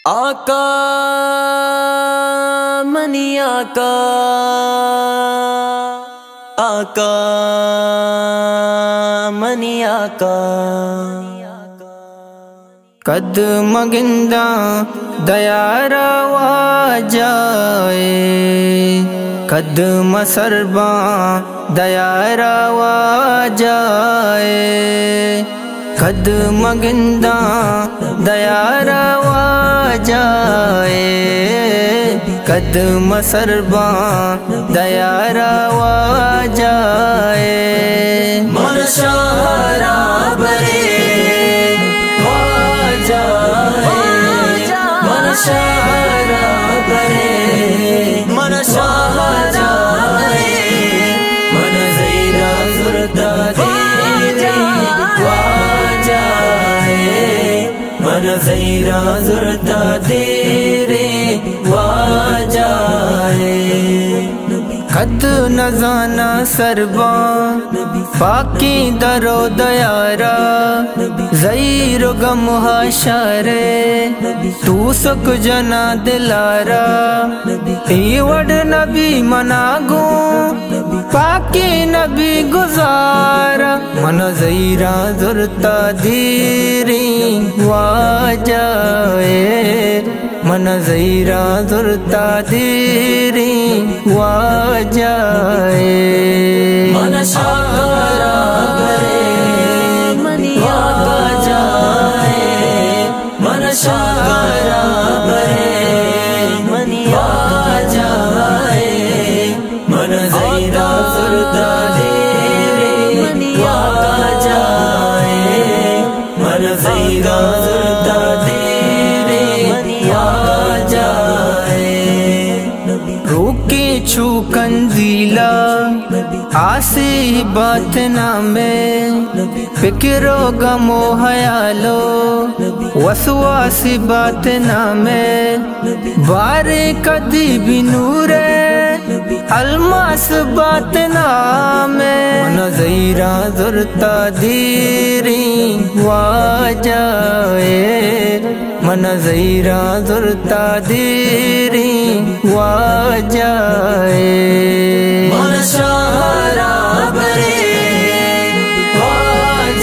آقا منی آقا آقا منی آقا قدم گندہ دیارا وا جائے قدم سرباں دیارا وا جائے قدم گندہ دیارا وا جائے قدم سرباں دیارا وا جائے من شہرا برے وا جائے من شہرا برے من شہرا من زیرہ زردہ دیرے وا جائے من زیرہ زردہ دیرے وا جائے قد نزانا سرباں پاکی درو دیارا زیر و غم حشرے تو سک جنا دلارا ایوڑ نبی مناگوں پاکی نبی گزارا من زیرہ زرتا دیری وا جائے من زیرہ زرتا دیری وا جائے من شہرا برے منی آقا جائے من شہرا برے منی آقا جائے من زیرہ زردہ دیرے منی آقا جائے من زیرہ زردہ دیرے منی آقا جائے روکی چھو کنزیلا آسی بات نامے فکر و غم و حیالو وسواسی بات نامے بارے کدی بھی نورے الماس بات نامے من زیرہ زرتا دیری وا جائے من زیرہ زرتا دیری وا جائے من شہرا برے وا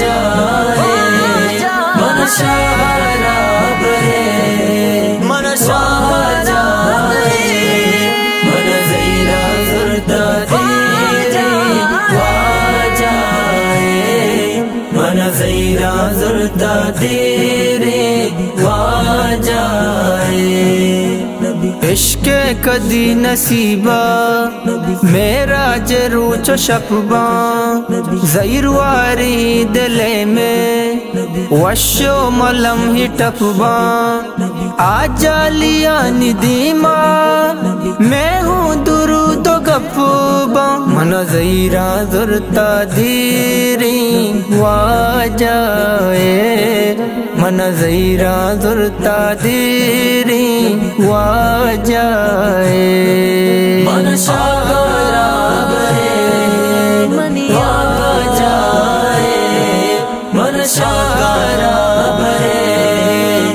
جائے من شہرا برے من شہرا برے من زیرہ زردہ دیرے وا جائے من زیرہ زردہ دیرے وا جائے عشق کدی نصیبہ میرا جروچ شپباں زیر واری دلے میں وشو ملم ہی ٹپباں آجا لیا ندیمہ میں ہوں درود و گپباں من زیرہ زرتا دیری وا جائے من زیرہ زرتا دیری وا جائے من شہرا برے منی آقا جائے من شہرا برے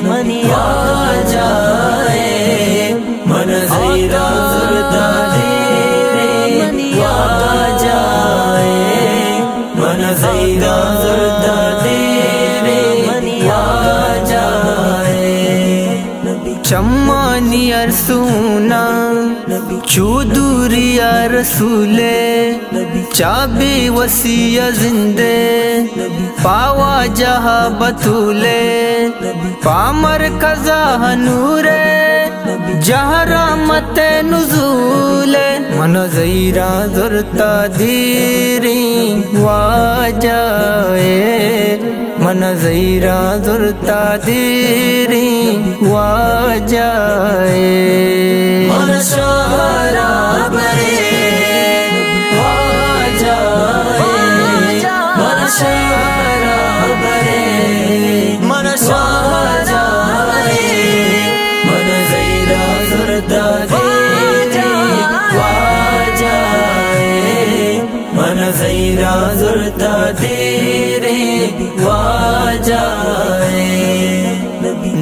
منی آقا جائے من زیرہ زردہ دیرے منی آقا جائے من زیرہ زردہ دیرے منی آقا جائے چمانی ارسونا چودوری یا رسولے چابی وسیع زندے پاوا جہا بطولے پامر قضا نورے جہاں رحمت نزولے من زیرہ زرتا دیری وا جائے من زیرہ زرتا دیری وا جائے من شہرا برے وا جائے من شہرا برے من شہرا برے من زیرہ زردہ دیرے وا جائے من زیرہ زردہ دیرے وا جائے